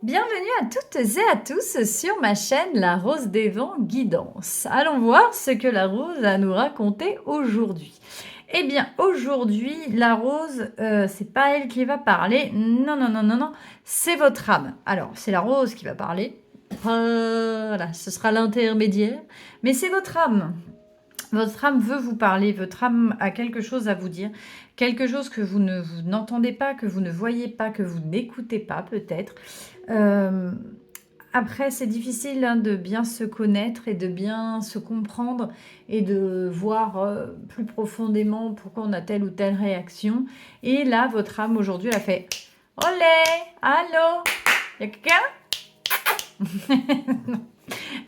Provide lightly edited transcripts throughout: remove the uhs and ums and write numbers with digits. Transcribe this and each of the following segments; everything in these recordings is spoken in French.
Bienvenue à toutes et à tous sur ma chaîne La Rose des Vents Guidance. Allons voir ce que la rose a à nous raconter aujourd'hui. Eh bien, aujourd'hui, la rose, c'est pas elle qui va parler. Non, non, non, non, non, c'est votre âme. Alors, c'est la rose qui va parler. Voilà, ce sera l'intermédiaire. Mais c'est votre âme. Votre âme veut vous parler, votre âme a quelque chose à vous dire, quelque chose que vous n'entendez pas, que vous ne voyez pas, que vous n'écoutez pas peut-être. Après, c'est difficile de bien se connaître et de bien se comprendre et de voir plus profondément pourquoi on a telle ou telle réaction. Et là, votre âme aujourd'hui, elle a fait « Olé, allô, y a quelqu'un ?»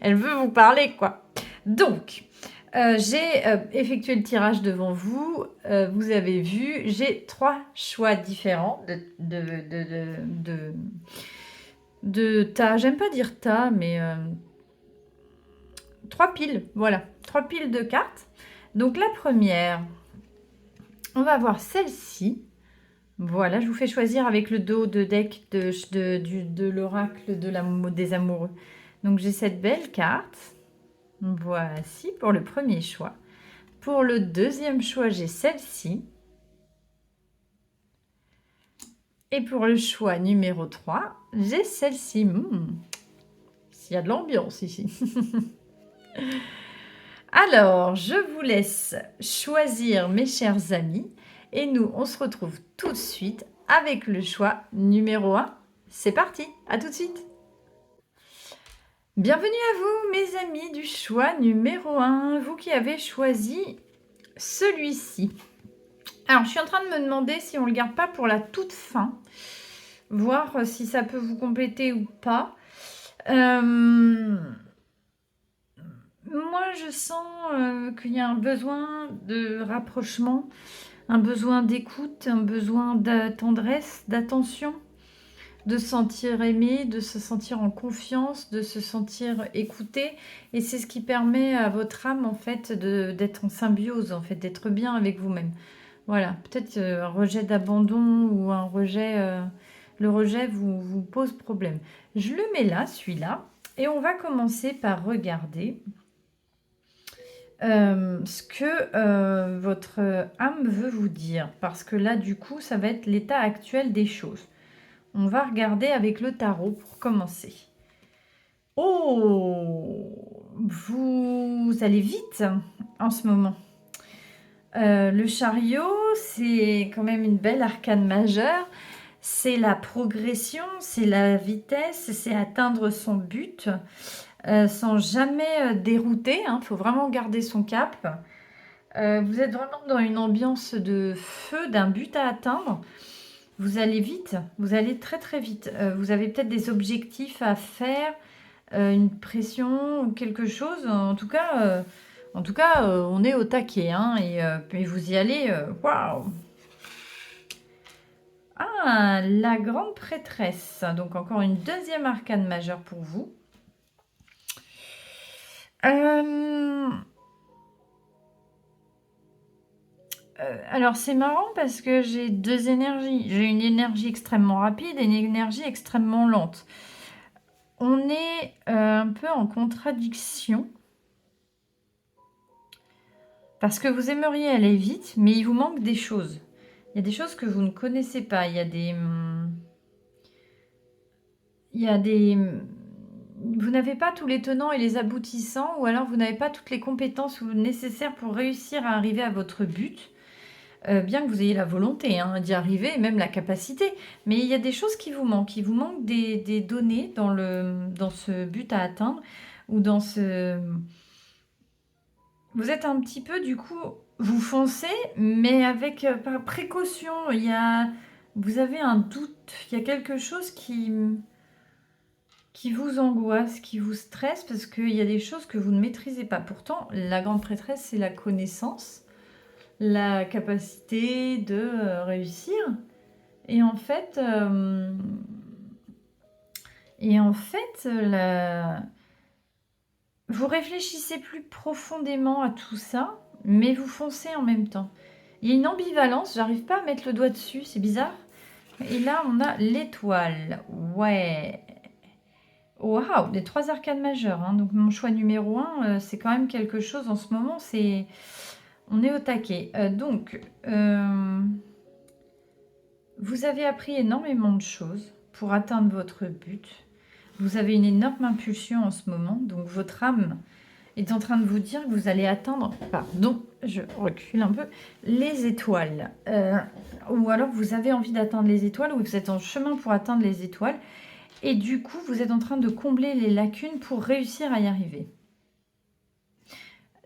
Elle veut vous parler, quoi. Donc, j'ai effectué le tirage devant vous. Vous avez vu, j'ai 3 choix différents de tas. J'aime pas dire tas, mais 3 piles. Voilà, 3 piles de cartes. Donc, la première, on va voir celle-ci. Voilà, je vous fais choisir avec le dos de deck de l'oracle des amoureux. Donc, j'ai cette belle carte. Voici pour le premier choix. Pour le deuxième choix, j'ai celle-ci. Et pour le choix numéro 3, j'ai celle-ci. Il y a de l'ambiance ici. Alors, je vous laisse choisir, mes chers amis. Et nous, on se retrouve tout de suite avec le choix numéro 1. C'est parti, à tout de suite. Bienvenue à vous, mes amis du choix numéro 1. Vous qui avez choisi celui-ci. Alors, je suis en train de me demander si on ne le garde pas pour la toute fin. Voir si ça peut vous compléter ou pas. Moi, je sens qu'il y a un besoin de rapprochement, un besoin d'écoute, un besoin de tendresse, d'attention, de se sentir aimé, de se sentir en confiance, de se sentir écouté. Et c'est ce qui permet à votre âme, en fait, d'être en symbiose, en fait, d'être bien avec vous-même. Voilà, peut-être un rejet d'abandon ou un rejet... le rejet vous pose problème. Je le mets là, celui-là, et on va commencer par regarder ce que votre âme veut vous dire. Parce que là, du coup, ça va être l'état actuel des choses. On va regarder avec le tarot pour commencer. Oh, vous allez vite en ce moment. Le chariot, c'est quand même une belle arcane majeure. C'est la progression, c'est la vitesse, c'est atteindre son but sans jamais dérouter. Il faut vraiment garder son cap. Vous êtes vraiment dans une ambiance de feu, d'un but à atteindre. Vous allez vite, vous allez très très vite. Vous avez peut-être des objectifs à faire, une pression ou quelque chose. En tout cas, on est au taquet. Et vous y allez. Waouh! Ah, la grande prêtresse. Donc encore une deuxième arcane majeure pour vous. Alors c'est marrant parce que j'ai 2 énergies. J'ai une énergie extrêmement rapide et une énergie extrêmement lente. On est un peu en contradiction. Parce que vous aimeriez aller vite, mais il vous manque des choses. Il y a des choses que vous ne connaissez pas. Il y a des... Vous n'avez pas tous les tenants et les aboutissants, ou alors vous n'avez pas toutes les compétences nécessaires pour réussir à arriver à votre but. Bien que vous ayez la volonté d'y arriver, et même la capacité. Mais il y a des choses qui vous manquent. Il vous manque des données dans ce but à atteindre, ou dans ce... Vous êtes un petit peu, du coup, vous foncez, mais avec par précaution. Vous avez un doute. Il y a quelque chose qui vous angoisse, qui vous stresse, parce qu'il y a des choses que vous ne maîtrisez pas. Pourtant, la grande prêtresse, c'est la connaissance, la capacité de réussir. Et en fait, vous réfléchissez plus profondément à tout ça, mais vous foncez en même temps. Il y a une ambivalence, j'arrive pas à mettre le doigt dessus, c'est bizarre. Et là, on a l'étoile. Ouais. Waouh, les 3 arcanes majeures, hein. Donc mon choix numéro 1, c'est quand même quelque chose en ce moment, on est au taquet. Vous avez appris énormément de choses pour atteindre votre but. Vous avez une énorme impulsion en ce moment, donc votre âme est en train de vous dire que vous allez atteindre, pardon, je recule un peu, les étoiles. Ou alors vous avez envie d'atteindre les étoiles, ou vous êtes en chemin pour atteindre les étoiles. Et du coup, vous êtes en train de combler les lacunes pour réussir à y arriver.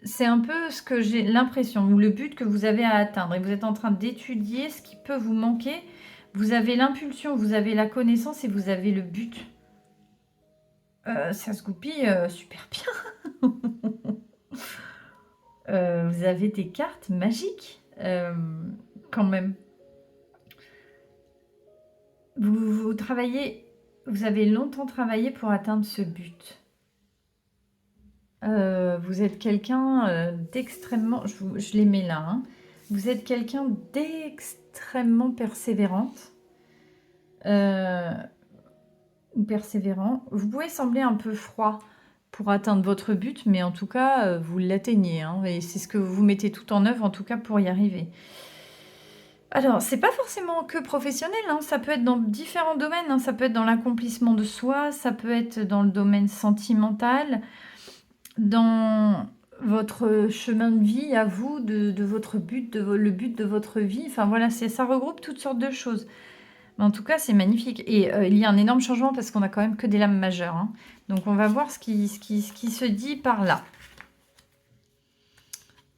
C'est un peu ce que j'ai l'impression, ou le but que vous avez à atteindre. Et vous êtes en train d'étudier ce qui peut vous manquer. Vous avez l'impulsion, vous avez la connaissance et vous avez le but. Ça se goupille super bien. Vous avez des cartes magiques, quand même. Vous travaillez, vous avez longtemps travaillé pour atteindre ce but. Vous êtes quelqu'un d'extrêmement, je les mets là, hein. Vous êtes quelqu'un d'extrêmement persévérante. Ou persévérant. Vous pouvez sembler un peu froid pour atteindre votre but, mais en tout cas, vous l'atteignez, hein, et c'est ce que vous mettez tout en œuvre, en tout cas, pour y arriver. Alors, c'est pas forcément que professionnel, hein, ça peut être dans différents domaines, hein, ça peut être dans l'accomplissement de soi, ça peut être dans le domaine sentimental, dans votre chemin de vie à vous, de votre but, le but de votre vie. Enfin voilà, ça regroupe toutes sortes de choses. Mais en tout cas, c'est magnifique. Et il y a un énorme changement parce qu'on a quand même que des lames majeures, hein. Donc on va voir ce qui se dit par là.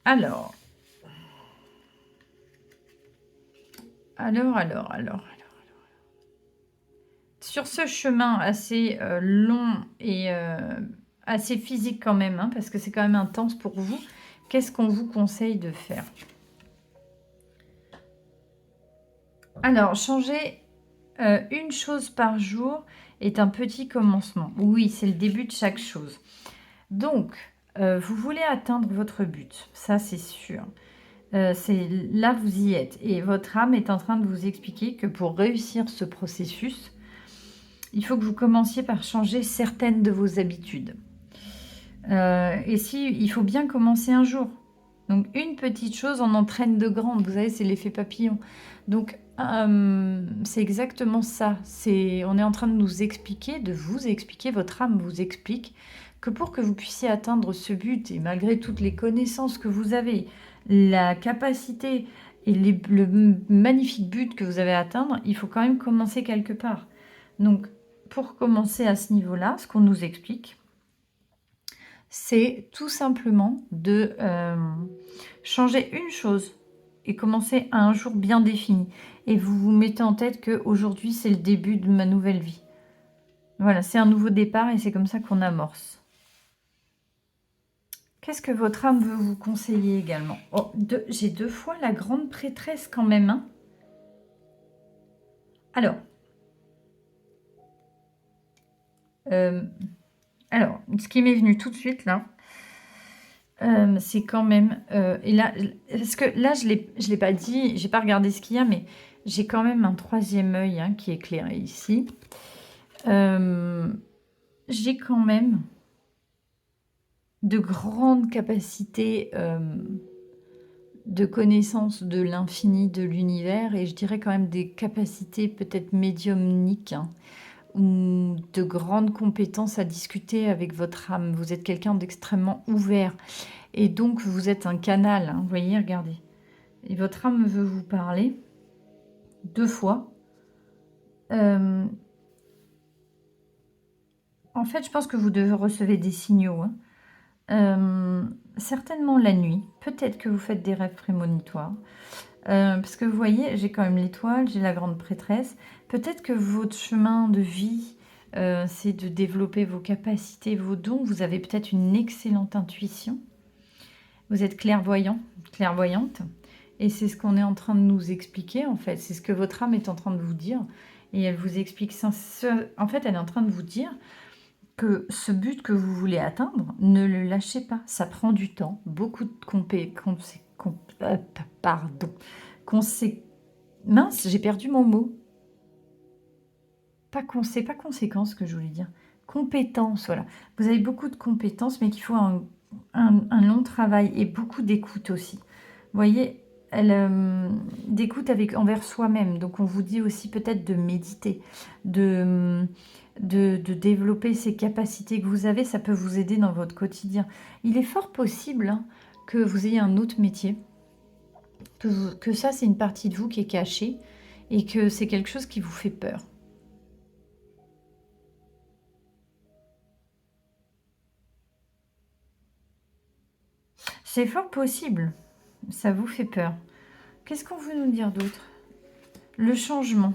Alors. Sur ce chemin assez long et assez physique quand même, hein, parce que c'est quand même intense pour vous, qu'est-ce qu'on vous conseille de faire? Alors, changer une chose par jour est un petit commencement. Oui, c'est le début de chaque chose. Donc, vous voulez atteindre votre but, ça c'est sûr. Là, vous y êtes. Et votre âme est en train de vous expliquer que pour réussir ce processus, il faut que vous commenciez par changer certaines de vos habitudes. Et si, il faut bien commencer un jour. Donc, une petite chose en entraîne de grandes. Vous savez, c'est l'effet papillon. Donc, c'est exactement ça. On est en train de nous expliquer, de vous expliquer, votre âme vous explique que pour que vous puissiez atteindre ce but, et malgré toutes les connaissances que vous avez, la capacité et le magnifique but que vous avez à atteindre, il faut quand même commencer quelque part. Donc, pour commencer à ce niveau-là, ce qu'on nous explique, c'est tout simplement de changer une chose et commencer à un jour bien défini. Et vous vous mettez en tête qu'aujourd'hui, c'est le début de ma nouvelle vie. Voilà, c'est un nouveau départ et c'est comme ça qu'on amorce. Qu'est-ce que votre âme veut vous conseiller également? Oh, j'ai 2 fois la grande prêtresse quand même, hein. Alors, ce qui m'est venu tout de suite là, c'est quand même, et là, parce que là, je l'ai pas dit, j'ai pas regardé ce qu'il y a, mais j'ai quand même un 3e œil, hein, qui est éclairé ici. J'ai quand même de grandes capacités de connaissance de l'infini, de l'univers, et je dirais quand même des capacités peut-être médiumniques, hein, ou de grandes compétences à discuter avec votre âme. Vous êtes quelqu'un d'extrêmement ouvert, et donc vous êtes un canal, hein, vous voyez, regardez. Et votre âme veut vous parler 2 fois. En fait, je pense que vous recevez des signaux, hein. Certainement la nuit. Peut-être que vous faites des rêves prémonitoires. Parce que vous voyez, j'ai quand même l'étoile, j'ai la grande prêtresse. Peut-être que votre chemin de vie, c'est de développer vos capacités, vos dons. Vous avez peut-être une excellente intuition. Vous êtes clairvoyant, clairvoyante. Et c'est ce qu'on est en train de nous expliquer, en fait. C'est ce que votre âme est en train de vous dire. Et elle vous explique ça. En fait, elle est en train de vous dire que ce but que vous voulez atteindre, ne le lâchez pas. Ça prend du temps, beaucoup de mince, j'ai perdu mon mot. C'est pas conséquence que je voulais dire. compétences, voilà. Vous avez beaucoup de compétences, mais qu'il faut un long travail et beaucoup d'écoute aussi. Vous voyez, d'écoute envers soi-même. Donc on vous dit aussi peut-être de méditer, de, de développer ces capacités que vous avez. Ça peut vous aider dans votre quotidien. Il est fort possible hein, que vous ayez un autre métier, que ça c'est une partie de vous qui est cachée et que c'est quelque chose qui vous fait peur. C'est fort possible, ça vous fait peur. Qu'est-ce qu'on veut nous dire d'autre? Le changement.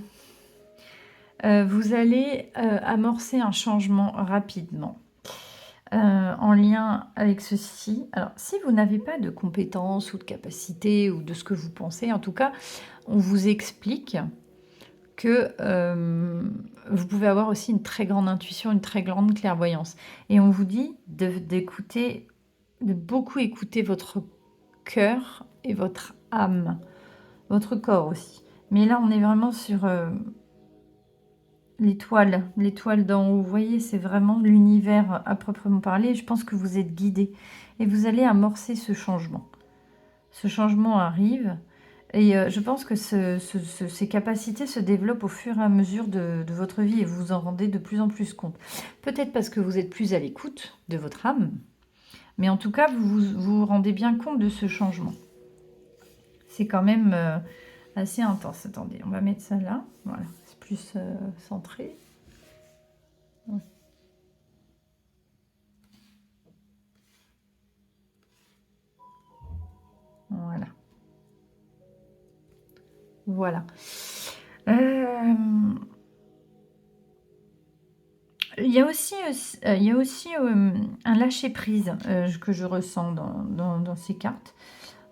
Vous allez amorcer un changement rapidement en lien avec ceci. Alors, si vous n'avez pas de compétences ou de capacités ou de ce que vous pensez, en tout cas, on vous explique que vous pouvez avoir aussi une très grande intuition, une très grande clairvoyance. Et on vous dit d'écouter, de beaucoup écouter votre cœur et votre âme, votre corps aussi. Mais là, on est vraiment sur l'étoile d'en haut. Vous voyez, c'est vraiment l'univers à proprement parler. Je pense que vous êtes guidé et vous allez amorcer ce changement. Ce changement arrive et je pense que ces capacités se développent au fur et à mesure de votre vie et vous vous en rendez de plus en plus compte. Peut-être parce que vous êtes plus à l'écoute de votre âme, mais en tout cas, vous rendez bien compte de ce changement. C'est quand même assez intense. Attendez, on va mettre ça là. Voilà, c'est plus centré. Voilà. Voilà. Il y a aussi, un lâcher-prise que je ressens dans ces cartes.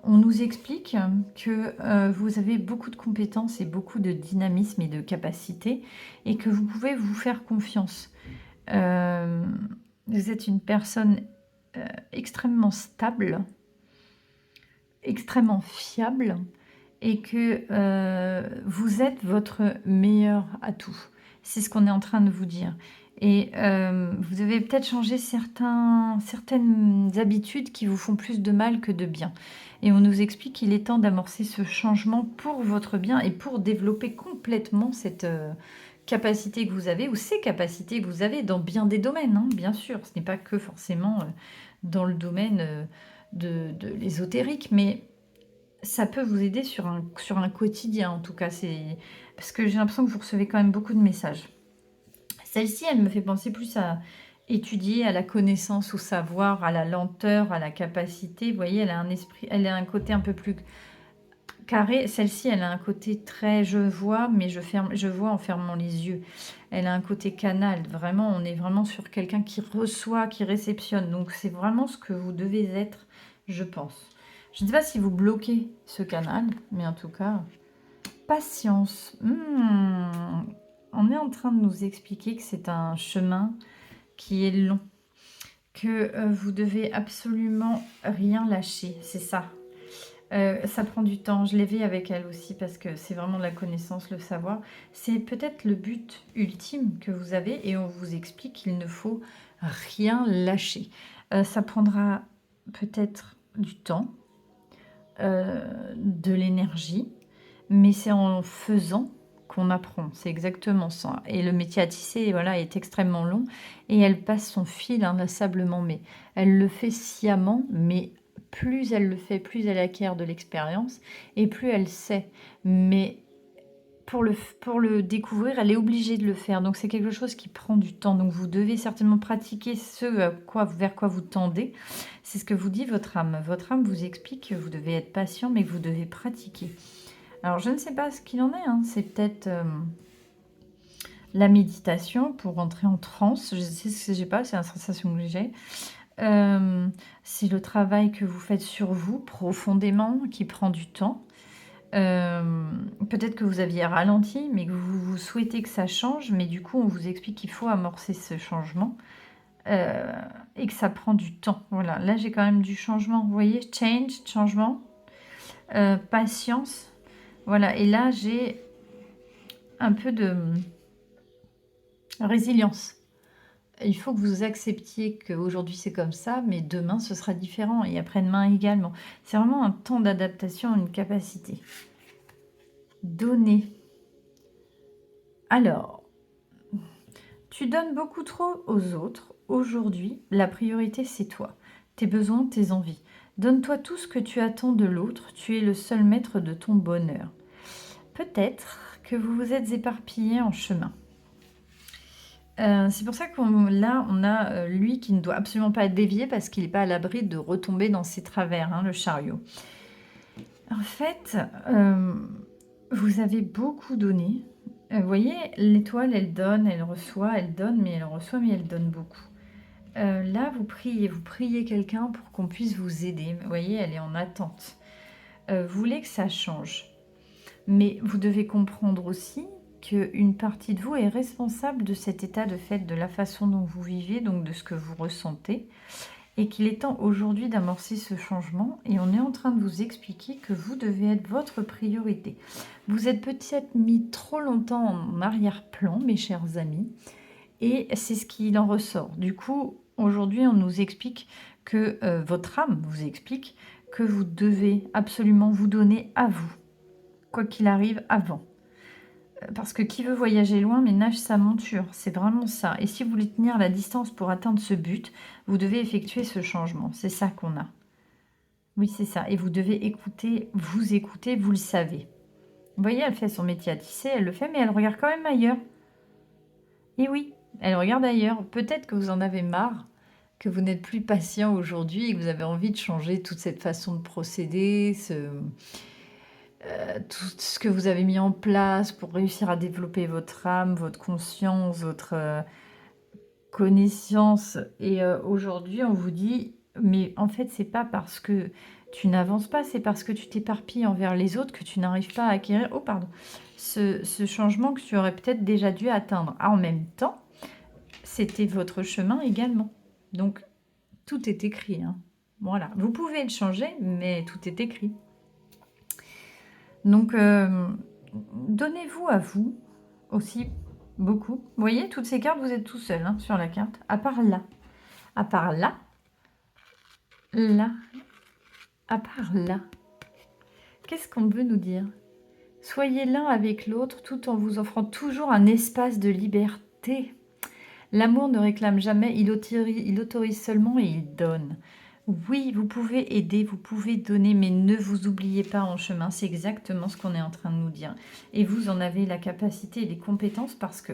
On nous explique que vous avez beaucoup de compétences et beaucoup de dynamisme et de capacité et que vous pouvez vous faire confiance. Vous êtes une personne extrêmement stable, extrêmement fiable et que vous êtes votre meilleur atout. C'est ce qu'on est en train de vous dire. Et vous avez peut-être changé certaines habitudes qui vous font plus de mal que de bien. Et on nous explique qu'il est temps d'amorcer ce changement pour votre bien et pour développer complètement cette capacité que vous avez ou ces capacités que vous avez dans bien des domaines, hein, bien sûr. Ce n'est pas que forcément dans le domaine de l'ésotérique, mais ça peut vous aider sur un quotidien, en tout cas. Parce que j'ai l'impression que vous recevez quand même beaucoup de messages. Celle-ci, elle me fait penser plus à étudier, à la connaissance, au savoir, à la lenteur, à la capacité. Vous voyez, elle a un esprit, elle a un côté un peu plus carré. Celle-ci, elle a un côté très je vois, mais je vois en fermant les yeux. Elle a un côté canal. Vraiment, on est vraiment sur quelqu'un qui reçoit, qui réceptionne. Donc, c'est vraiment ce que vous devez être, je pense. Je ne sais pas si vous bloquez ce canal, mais en tout cas, patience. On est en train de nous expliquer que c'est un chemin qui est long, que vous devez absolument rien lâcher. C'est ça. Ça prend du temps. Je l'ai vu avec elle aussi parce que c'est vraiment de la connaissance, le savoir. C'est peut-être le but ultime que vous avez et on vous explique qu'il ne faut rien lâcher. Ça prendra peut-être du temps, de l'énergie, mais c'est en faisant qu'on apprend. C'est exactement ça. Et le métier à tisser, voilà, est extrêmement long et elle passe son fil inlassablement, mais elle le fait sciemment, mais plus elle le fait, plus elle acquiert de l'expérience et plus elle sait. Mais pour le découvrir, elle est obligée de le faire. Donc c'est quelque chose qui prend du temps. Donc vous devez certainement pratiquer vers quoi vous tendez. C'est ce que vous dit votre âme. Votre âme vous explique que vous devez être patient, mais que vous devez pratiquer. Alors je ne sais pas ce qu'il en est. Hein. C'est peut-être la méditation pour entrer en transe. Je sais ce que j'ai pas, c'est la sensation que j'ai. C'est le travail que vous faites sur vous profondément, qui prend du temps. Peut-être que vous aviez ralenti, mais que vous souhaitez que ça change, mais du coup, on vous explique qu'il faut amorcer ce changement et que ça prend du temps. Voilà, là, j'ai quand même du changement. Vous voyez, changement, patience. Voilà, et là, j'ai un peu de résilience. il faut que vous acceptiez qu'aujourd'hui c'est comme ça, mais demain ce sera différent et après-demain également. C'est vraiment un temps d'adaptation, une capacité. Donner. Alors, tu donnes beaucoup trop aux autres. Aujourd'hui, la priorité c'est toi. Tes besoins, tes envies. Donne-toi tout ce que tu attends de l'autre. Tu es le seul maître de ton bonheur. Peut-être que vous vous êtes éparpillé en chemin. C'est pour ça là, on a lui qui ne doit absolument pas être dévié parce qu'il n'est pas à l'abri de retomber dans ses travers, hein, le chariot. En fait, vous avez beaucoup donné. Vous voyez, l'étoile, elle donne, elle reçoit, elle donne, mais elle reçoit, mais elle donne beaucoup. Là, vous priez quelqu'un pour qu'on puisse vous aider. Vous voyez, elle est en attente. Vous voulez que ça change. Mais vous devez comprendre aussi qu'une partie de vous est responsable de cet état de fait, de la façon dont vous vivez, donc de ce que vous ressentez, et qu'il est temps aujourd'hui d'amorcer ce changement. Et on est en train de vous expliquer que vous devez être votre priorité. Vous êtes peut-être mis trop longtemps en arrière-plan, mes chers amis, et c'est ce qu'il en ressort. Du coup, aujourd'hui, on nous explique que votre âme vous explique que vous devez absolument vous donner à vous, quoi qu'il arrive avant. Parce que qui veut voyager loin mais nage sa monture, c'est vraiment ça. Et si vous voulez tenir la distance pour atteindre ce but, vous devez effectuer ce changement. C'est ça qu'on a. Oui, c'est ça. Et vous devez écouter, vous le savez. Vous voyez, elle fait son métier à tisser, elle le fait, mais elle regarde quand même ailleurs. Et oui, elle regarde ailleurs. Peut-être que vous en avez marre, que vous n'êtes plus patient aujourd'hui et que vous avez envie de changer toute cette façon de procéder, tout ce que vous avez mis en place pour réussir à développer votre âme, votre conscience, votre connaissance. Et aujourd'hui, on vous dit, mais en fait, c'est pas parce que tu n'avances pas, c'est parce que tu t'éparpilles envers les autres que tu n'arrives pas à acquérir, oh pardon, ce changement que tu aurais peut-être déjà dû atteindre. En même temps, c'était votre chemin également. Donc, tout est écrit, hein. Voilà, vous pouvez le changer, mais tout est écrit. Donc, donnez-vous à vous aussi beaucoup. Vous voyez, toutes ces cartes, vous êtes tout seul hein, sur la carte, à part là. À part là, là, à part là. Qu'est-ce qu'on veut nous dire? Soyez l'un avec l'autre tout en vous offrant toujours un espace de liberté. L'amour ne réclame jamais, il autorise seulement et il donne. Oui, vous pouvez aider, vous pouvez donner, mais ne vous oubliez pas en chemin. C'est exactement ce qu'on est en train de nous dire. Et vous en avez la capacité et les compétences parce que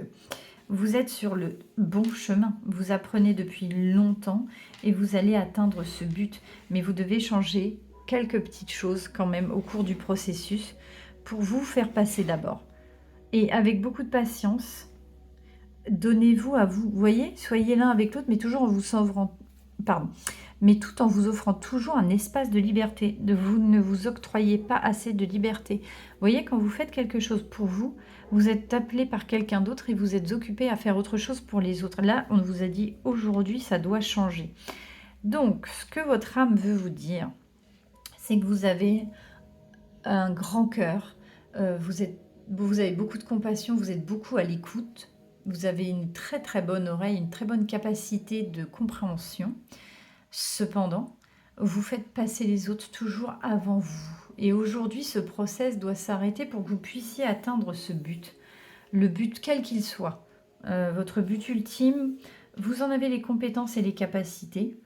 vous êtes sur le bon chemin. Vous apprenez depuis longtemps et vous allez atteindre ce but. Mais vous devez changer quelques petites choses quand même au cours du processus pour vous faire passer d'abord. Et avec beaucoup de patience, donnez-vous à vous. Vous voyez, soyez l'un avec l'autre, mais toujours en vous s'ouvrant. Pardon. Mais tout en vous offrant toujours un espace de liberté. Vous ne vous octroyez pas assez de liberté. Vous voyez, quand vous faites quelque chose pour vous, vous êtes appelé par quelqu'un d'autre et vous êtes occupé à faire autre chose pour les autres. Là, on vous a dit aujourd'hui, ça doit changer. Donc, ce que votre âme veut vous dire, c'est que vous avez un grand cœur, vous avez beaucoup de compassion, vous êtes beaucoup à l'écoute, vous avez une très très bonne oreille, une très bonne capacité de compréhension. Cependant, vous faites passer les autres toujours avant vous. Et aujourd'hui, ce process doit s'arrêter pour que vous puissiez atteindre ce but. Le but, quel qu'il soit. Votre but ultime, vous en avez les compétences et les capacités.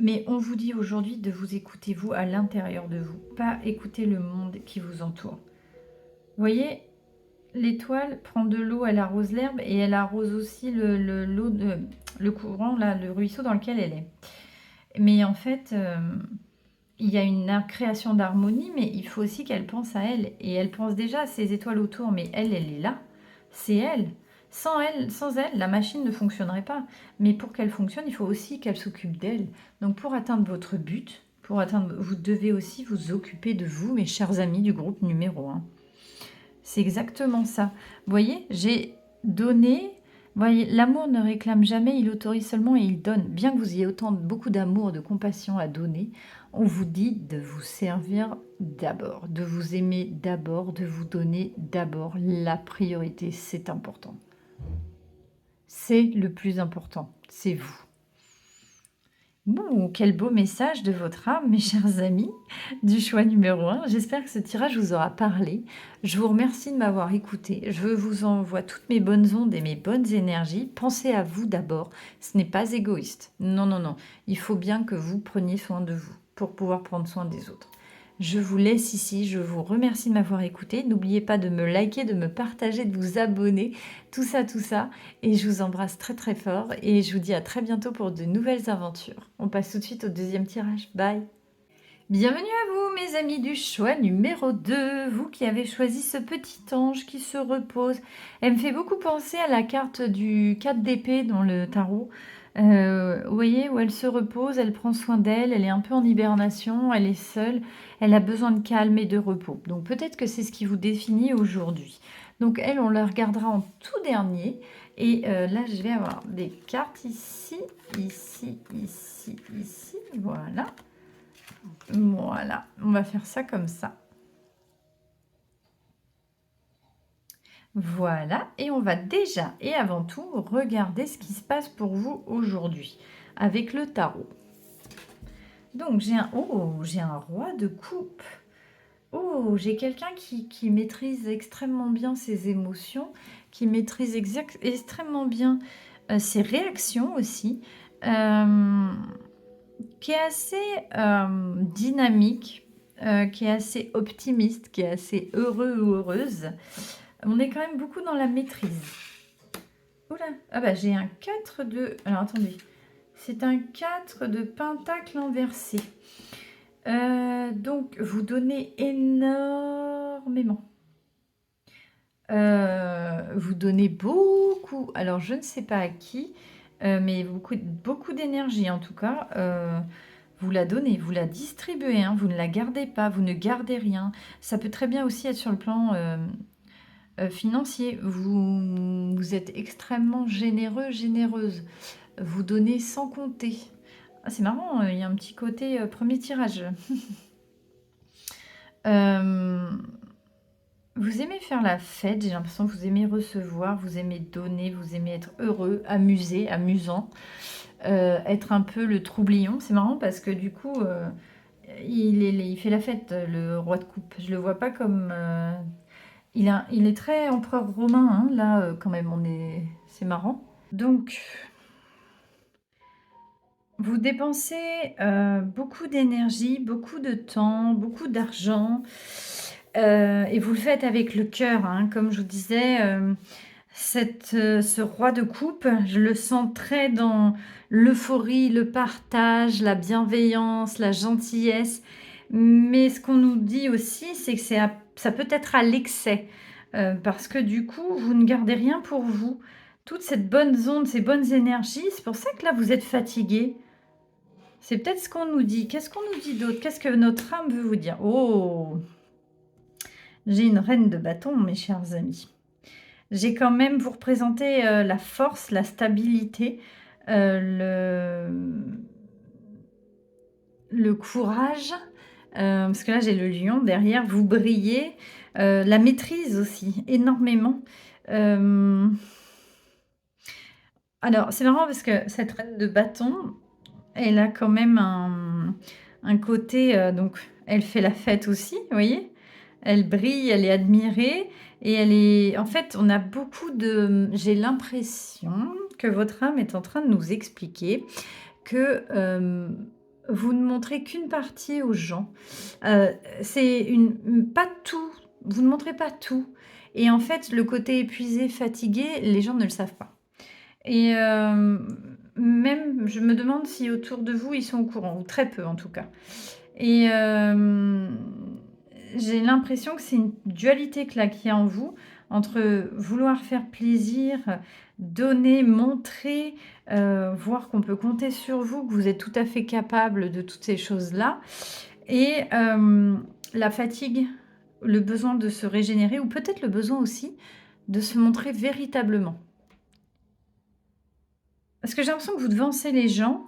Mais on vous dit aujourd'hui de vous écouter vous à l'intérieur de vous, pas écouter le monde qui vous entoure. Vous voyez, l'étoile prend de l'eau, elle arrose l'herbe et elle arrose aussi le courant, là, le ruisseau dans lequel elle est. Mais en fait, il y a une création d'harmonie, mais il faut aussi qu'elle pense à elle. Et elle pense déjà à ses étoiles autour, mais elle est là. C'est elle. Sans elle, la machine ne fonctionnerait pas. Mais pour qu'elle fonctionne, il faut aussi qu'elle s'occupe d'elle. Donc pour atteindre votre but, vous devez aussi vous occuper de vous, mes chers amis du groupe numéro 1. C'est exactement ça. Vous voyez, j'ai donné. Vous voyez, l'amour ne réclame jamais, il autorise seulement et il donne. Bien que vous ayez beaucoup d'amour, de compassion à donner, on vous dit de vous servir d'abord, de vous aimer d'abord, de vous donner d'abord. La priorité, c'est important. c'est le plus important, c'est vous. Bon, quel beau message de votre âme, mes chers amis, du choix numéro 1. J'espère que ce tirage vous aura parlé. Je vous remercie de m'avoir écouté. Je vous envoie toutes mes bonnes ondes et mes bonnes énergies. Pensez à vous d'abord. Ce n'est pas égoïste. Non, non, non. Il faut bien que vous preniez soin de vous pour pouvoir prendre soin des autres. Je vous laisse ici, je vous remercie de m'avoir écouté. N'oubliez pas de me liker, de me partager, de vous abonner, tout ça, tout ça. Et je vous embrasse très très fort et je vous dis à très bientôt pour de nouvelles aventures. On passe tout de suite au deuxième tirage. Bye! Bienvenue à vous mes amis du choix numéro 2, vous qui avez choisi ce petit ange qui se repose. Elle me fait beaucoup penser à la carte du 4 d'épée dans le tarot. Vous voyez, où elle se repose, elle prend soin d'elle, elle est un peu en hibernation, elle est seule, elle a besoin de calme et de repos. Donc peut-être que c'est ce qui vous définit aujourd'hui. Donc elle, on la regardera en tout dernier. Et là, je vais avoir des cartes ici, ici, ici, ici, voilà. Voilà, on va faire ça comme ça. Voilà, et on va déjà et avant tout regarder ce qui se passe pour vous aujourd'hui avec le tarot. Donc j'ai un roi de coupe. Oh, j'ai quelqu'un qui maîtrise extrêmement bien ses émotions, qui maîtrise extrêmement bien ses réactions aussi, qui est assez dynamique, qui est assez optimiste, qui est assez heureux ou heureuse. On est quand même beaucoup dans la maîtrise. Oula, ah bah j'ai un 4 de... Alors attendez, c'est un 4 de pentacle inversé. Donc vous donnez énormément. Vous donnez beaucoup. Alors je ne sais pas à qui, mais beaucoup d'énergie en tout cas. Vous la donnez, vous la distribuez, hein, vous ne la gardez pas, vous ne gardez rien. Ça peut très bien aussi être sur le plan financier. Vous êtes extrêmement généreux, généreuse. Vous donnez sans compter. Ah, c'est marrant, il y a un petit côté premier tirage. Vous aimez faire la fête, j'ai l'impression que vous aimez recevoir, vous aimez donner, vous aimez être heureux, amusé, amusant, être un peu le troublion. C'est marrant parce que du coup, il fait la fête, le roi de coupe. Je le vois pas comme... il est très empereur romain, hein, là, quand même, c'est marrant. Donc, vous dépensez beaucoup d'énergie, beaucoup de temps, beaucoup d'argent, et vous le faites avec le cœur, hein, comme je vous disais. Ce roi de coupe, je le sens très dans l'euphorie, le partage, la bienveillance, la gentillesse. Mais ce qu'on nous dit aussi, c'est que ça peut être à l'excès. Parce que du coup, vous ne gardez rien pour vous. Toute cette bonne onde, ces bonnes énergies, c'est pour ça que là, vous êtes fatigué. C'est peut-être ce qu'on nous dit. Qu'est-ce qu'on nous dit d'autre? Qu'est-ce que notre âme veut vous dire? Oh! J'ai une reine de bâton, mes chers amis. J'ai quand même vous représenter la force, la stabilité, le courage, parce que là j'ai le lion derrière, vous brillez, la maîtrise aussi, énormément. Alors c'est marrant parce que cette reine de bâton, elle a quand même un côté, donc elle fait la fête aussi, vous voyez? Elle brille, elle est admirée et elle est... En fait, on a beaucoup de... J'ai l'impression que votre âme est en train de nous expliquer que vous ne montrez qu'une partie aux gens. C'est pas tout. Vous ne montrez pas tout. Et en fait, le côté épuisé, fatigué, les gens ne le savent pas. Et même, je me demande si autour de vous, ils sont au courant, ou très peu en tout cas. Et j'ai l'impression que c'est une dualité qu'il y a en vous, entre vouloir faire plaisir, donner, montrer, voir qu'on peut compter sur vous, que vous êtes tout à fait capable de toutes ces choses-là, et la fatigue, le besoin de se régénérer, ou peut-être le besoin aussi de se montrer véritablement. Parce que j'ai l'impression que vous devancez les gens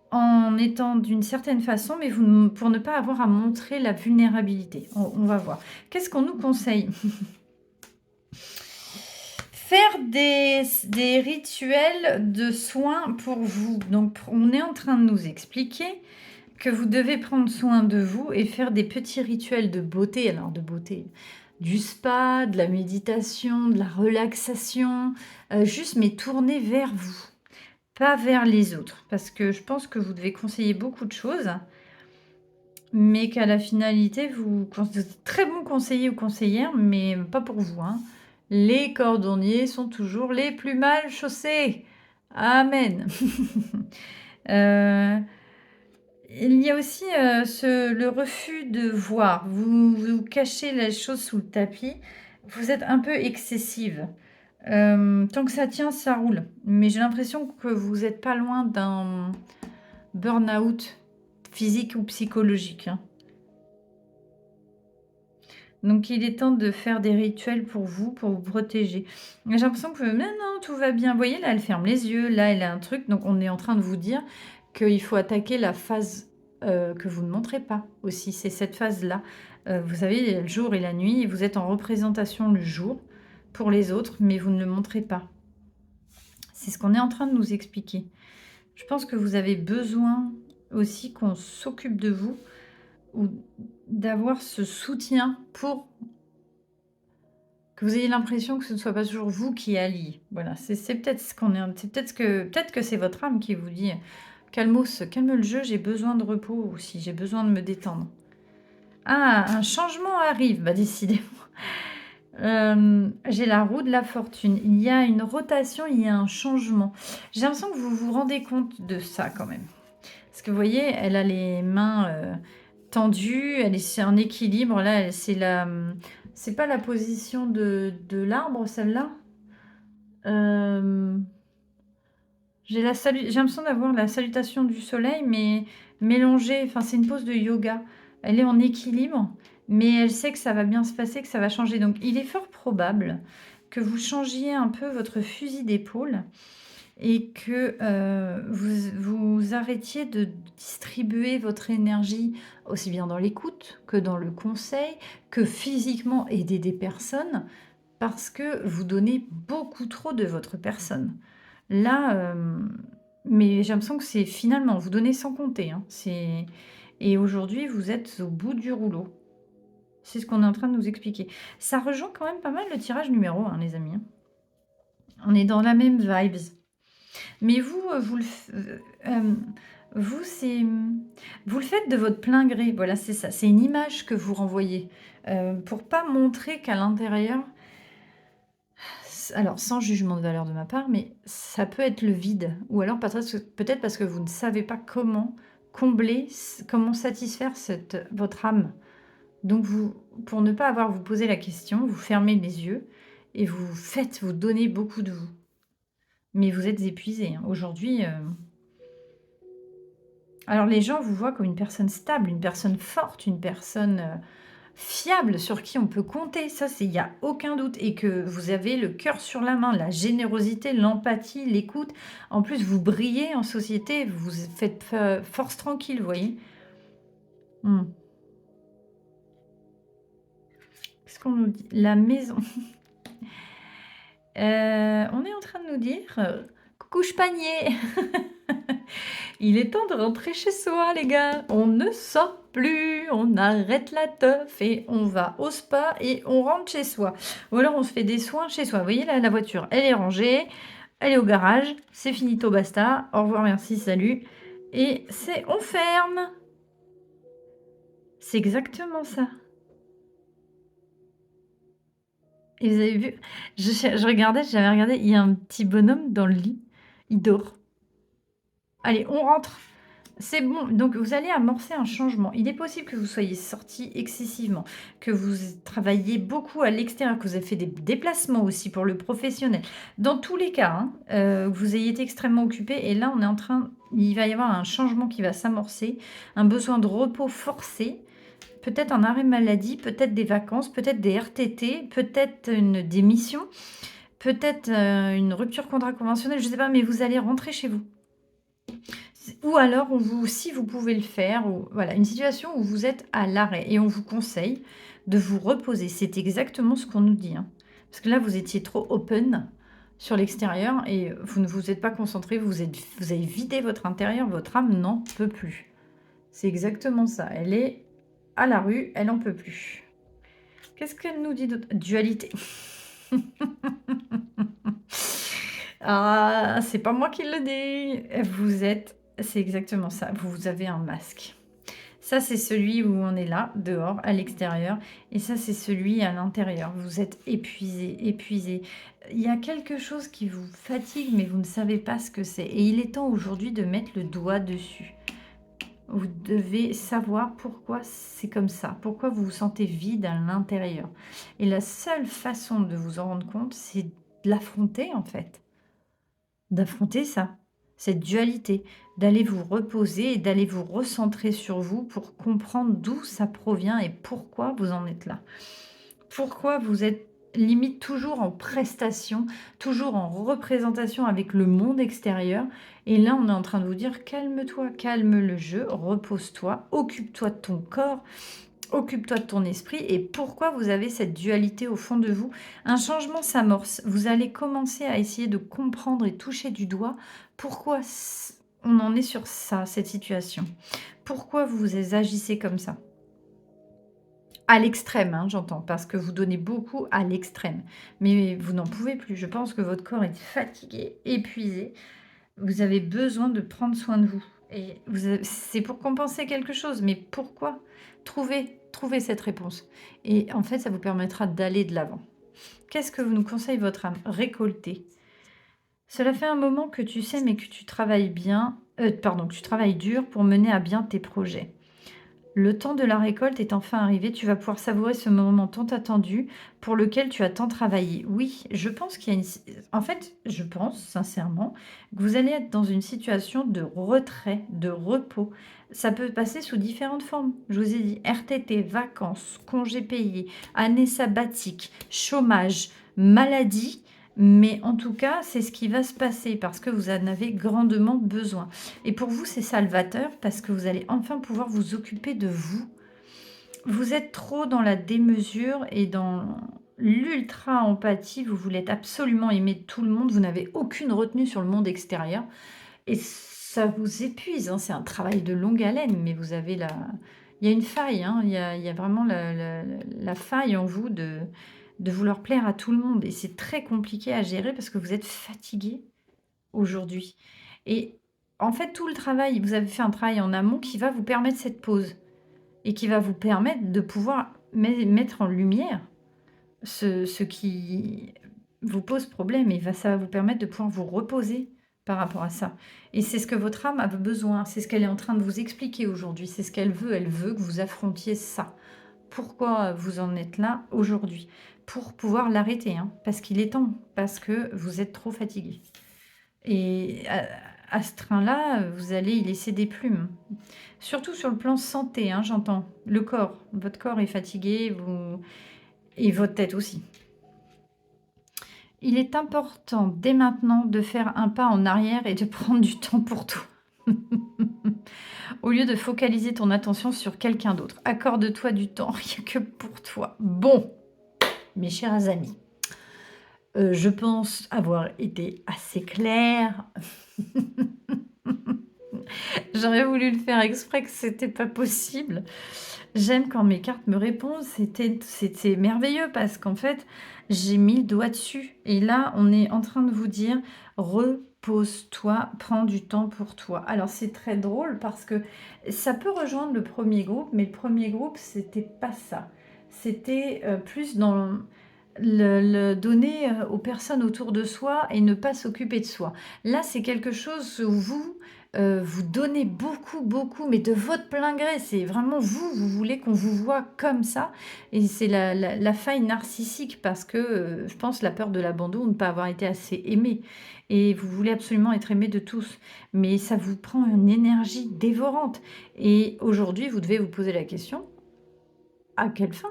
en étant d'une certaine façon, mais pour ne pas avoir à montrer la vulnérabilité. On va voir. Qu'est-ce qu'on nous conseille? Faire faire des rituels de soins pour vous. Donc, on est en train de nous expliquer que vous devez prendre soin de vous et faire des petits rituels de beauté. Alors, de beauté, du spa, de la méditation, de la relaxation, juste mais tourner vers vous, pas vers les autres. Parce que je pense que vous devez conseiller beaucoup de choses, mais qu'à la finalité, vous êtes très bon conseiller ou conseillère, mais pas pour vous, hein. Les cordonniers sont toujours les plus mal chaussés. Amen. Euh, il y a aussi le refus de voir. Vous cachez les choses sous le tapis. Vous êtes un peu excessive. Tant que ça tient, ça roule. Mais j'ai l'impression que vous n'êtes pas loin d'un burn-out physique ou psychologique, hein. Donc, il est temps de faire des rituels pour vous protéger. J'ai l'impression que mais non, tout va bien. Vous voyez, là, elle ferme les yeux. Là, elle a un truc. Donc, on est en train de vous dire qu'il faut attaquer la phase que vous ne montrez pas aussi. C'est cette phase-là. Vous savez, le jour et la nuit. Et vous êtes en représentation le jour pour les autres, mais vous ne le montrez pas. C'est ce qu'on est en train de nous expliquer. Je pense que vous avez besoin aussi qu'on s'occupe de vous ou d'avoir ce soutien pour que vous ayez l'impression que ce ne soit pas toujours vous qui alliez. Voilà, c'est peut-être ce qu'on est, c'est peut-être que c'est votre âme qui vous dit calmos, calme le jeu, j'ai besoin de repos aussi, j'ai besoin de me détendre. Ah, un changement arrive, bah décidément. J'ai la roue de la fortune. Il y a une rotation, il y a un changement. J'ai l'impression que vous vous rendez compte de ça quand même. Parce que vous voyez, elle a les mains tendue, elle est en équilibre. Là, c'est pas la position de l'arbre, celle-là. J'ai l'impression d'avoir la salutation du soleil, mais mélangée. Enfin, c'est une pose de yoga. Elle est en équilibre, mais elle sait que ça va bien se passer, que ça va changer. Donc, il est fort probable que vous changiez un peu votre fusil d'épaule et que vous arrêtiez de distribuer votre énergie aussi bien dans l'écoute que dans le conseil, que physiquement aider des personnes, parce que vous donnez beaucoup trop de votre personne. Là, mais j'ai l'impression que c'est finalement, vous donnez sans compter, hein. Et aujourd'hui, vous êtes au bout du rouleau. C'est ce qu'on est en train de nous expliquer. Ça rejoint quand même pas mal le tirage numéro 1, les amis, hein. On est dans la même vibes. Mais vous, vous, vous le faites de votre plein gré. Voilà, c'est ça. C'est une image que vous renvoyez pour pas montrer qu'à l'intérieur, alors sans jugement de valeur de ma part, mais ça peut être le vide. Ou alors peut-être parce que vous ne savez pas comment combler, comment satisfaire votre âme. Donc pour ne pas avoir à vous poser la question, vous fermez les yeux et vous donnez beaucoup de vous. Mais vous êtes épuisé, hein. Aujourd'hui, alors les gens vous voient comme une personne stable, une personne forte, une personne fiable sur qui on peut compter. Ça, il n'y a aucun doute. Et que vous avez le cœur sur la main, la générosité, l'empathie, l'écoute. En plus, vous brillez en société, vous faites force tranquille, vous voyez. Qu'est-ce qu'on nous dit? La maison. On est en train de nous dire coucou panier. Il est temps de rentrer chez soi, les gars. On ne sort plus, on arrête la teuf et on va au spa et on rentre chez soi. Ou alors on se fait des soins chez soi. Vous voyez là, la voiture, elle est rangée, elle est au garage, c'est finito, basta. Au revoir, merci, salut. Et on ferme. C'est exactement ça. Et vous avez vu, j'avais regardé, il y a un petit bonhomme dans le lit, il dort. Allez, on rentre. C'est bon, donc vous allez amorcer un changement. Il est possible que vous soyez sorti excessivement, que vous travailliez beaucoup à l'extérieur, que vous avez fait des déplacements aussi pour le professionnel. Dans tous les cas, hein, vous ayez été extrêmement occupé et là, il va y avoir un changement qui va s'amorcer, un besoin de repos forcé, peut-être un arrêt maladie, peut-être des vacances, peut-être des RTT, peut-être une démission, peut-être une rupture contrat conventionnelle, je ne sais pas, mais vous allez rentrer chez vous. Ou alors, si vous pouvez le faire, voilà, une situation où vous êtes à l'arrêt et on vous conseille de vous reposer. C'est exactement ce qu'on nous dit, hein. Parce que là, vous étiez trop open. sur l'extérieur et vous ne vous êtes pas concentré, vous avez vidé votre intérieur, votre âme n'en peut plus. C'est exactement ça. Elle est à la rue, elle n'en peut plus. Qu'est-ce qu'elle nous dit d'autre? Dualité. Ah, c'est pas moi qui le dis. C'est exactement ça. Vous avez un masque. Ça, c'est celui où on est là, dehors, à l'extérieur. Et ça, c'est celui à l'intérieur. Vous êtes épuisé, épuisé. Il y a quelque chose qui vous fatigue, mais vous ne savez pas ce que c'est. Et il est temps aujourd'hui de mettre le doigt dessus. Vous devez savoir pourquoi c'est comme ça, pourquoi vous vous sentez vide à l'intérieur. Et la seule façon de vous en rendre compte, c'est de l'affronter en fait. D'affronter ça, cette dualité, d'aller vous reposer et d'aller vous recentrer sur vous pour comprendre d'où ça provient et pourquoi vous en êtes là. Pourquoi vous êtes limite toujours en prestation, toujours en représentation avec le monde extérieur. Et là, on est en train de vous dire, calme-toi, calme le jeu, repose-toi, occupe-toi de ton corps, occupe-toi de ton esprit. Et pourquoi vous avez cette dualité au fond de vous? Un changement s'amorce. Vous allez commencer à essayer de comprendre et toucher du doigt pourquoi on en est sur ça, cette situation. Pourquoi vous agissez comme ça? À l'extrême, hein, j'entends, parce que vous donnez beaucoup à l'extrême. Mais vous n'en pouvez plus. Je pense que votre corps est fatigué, épuisé. Vous avez besoin de prendre soin de vous. Et c'est pour compenser quelque chose. Mais pourquoi? Trouvez cette réponse. Et en fait, ça vous permettra d'aller de l'avant. Qu'est-ce que vous nous conseille votre âme? Récolter. Cela fait un moment que tu sais, mais que tu travailles bien, que tu travailles dur pour mener à bien tes projets. Le temps de la récolte est enfin arrivé, tu vas pouvoir savourer ce moment tant attendu pour lequel tu as tant travaillé. Oui, je pense qu'il y a En fait, je pense sincèrement que vous allez être dans une situation de retrait, de repos. Ça peut passer sous différentes formes. Je vous ai dit RTT, vacances, congés payés, année sabbatique, chômage, maladie. Mais en tout cas, c'est ce qui va se passer parce que vous en avez grandement besoin. Et pour vous, c'est salvateur parce que vous allez enfin pouvoir vous occuper de vous. Vous êtes trop dans la démesure et dans l'ultra-empathie. Vous voulez être absolument aimé de tout le monde. Vous n'avez aucune retenue sur le monde extérieur. Et ça vous épuise, hein. C'est un travail de longue haleine, mais vous avez la... Il y a une faille, hein. Il y a vraiment la faille en vous de vouloir plaire à tout le monde. Et c'est très compliqué à gérer parce que vous êtes fatigué aujourd'hui. Et en fait, tout le travail, vous avez fait un travail en amont qui va vous permettre cette pause et qui va vous permettre de pouvoir mettre en lumière ce qui vous pose problème et ça va vous permettre de pouvoir vous reposer par rapport à ça. Et c'est ce que votre âme a besoin, c'est ce qu'elle est en train de vous expliquer aujourd'hui, c'est ce qu'elle veut. Elle veut que vous affrontiez ça. Pourquoi vous en êtes là aujourd'hui? Pour pouvoir l'arrêter, hein, parce qu'il est temps, parce que vous êtes trop fatigué. Et à ce train-là, vous allez y laisser des plumes. Surtout sur le plan santé, hein, j'entends. Le corps, votre corps est fatigué, et votre tête aussi. Il est important dès maintenant de faire un pas en arrière et de prendre du temps pour toi. Au lieu de focaliser ton attention sur quelqu'un d'autre. Accorde-toi du temps, rien que pour toi. Bon, mes chers amis, je pense avoir été assez claire. J'aurais voulu le faire exprès que c'était pas possible. J'aime quand mes cartes me répondent, c'était merveilleux parce qu'en fait, j'ai mis le doigt dessus. Et là, on est en train de vous dire, repose-toi, prends du temps pour toi. Alors, c'est très drôle parce que ça peut rejoindre le premier groupe, mais le premier groupe, c'était pas ça. C'était plus dans le donner aux personnes autour de soi et ne pas s'occuper de soi. Là, c'est quelque chose où vous donnez beaucoup, beaucoup, mais de votre plein gré. C'est vraiment vous voulez qu'on vous voit comme ça. Et c'est la faille narcissique parce que je pense la peur de l'abandon, de ne pas avoir été assez aimé. Et vous voulez absolument être aimé de tous. Mais ça vous prend une énergie dévorante. Et aujourd'hui, vous devez vous poser la question, à quelle fin?